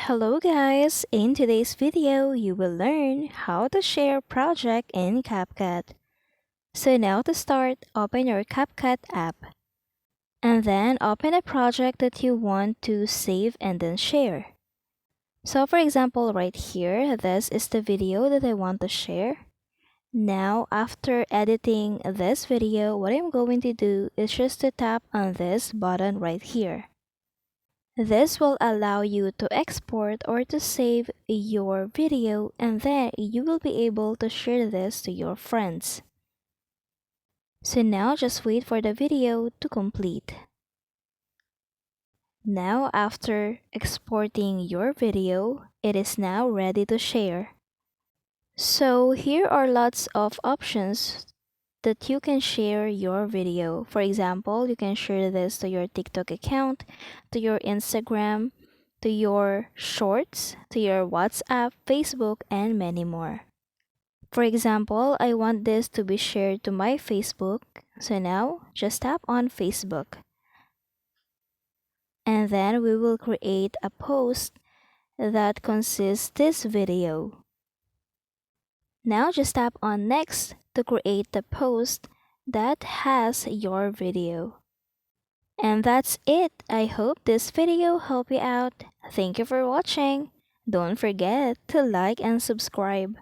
Hello guys! In today's video, you will learn how to share project in CapCut. So now to start, open your CapCut app. And then open a project that you want to save and then share. So for example, right here, this is the video that I want to share. Now, after editing this video, what I'm going to do is just to tap on this button right here. This will allow you to export or to save your video, and then you will be able to share this to your friends. So now just wait for the video to complete. Now after exporting your video, it is now ready to share. So here are lots of options that you can share your video. For example, you can share this to your TikTok account, to your Instagram, to your shorts, to your WhatsApp, Facebook, and many more. For example, I want this to be shared to my Facebook. So now, just tap on Facebook. And then we will create a post that consists this video. Now just tap on next to create the post that has your video. And that's it. I hope this video helped you out. Thank you for watching. Don't forget to like and subscribe.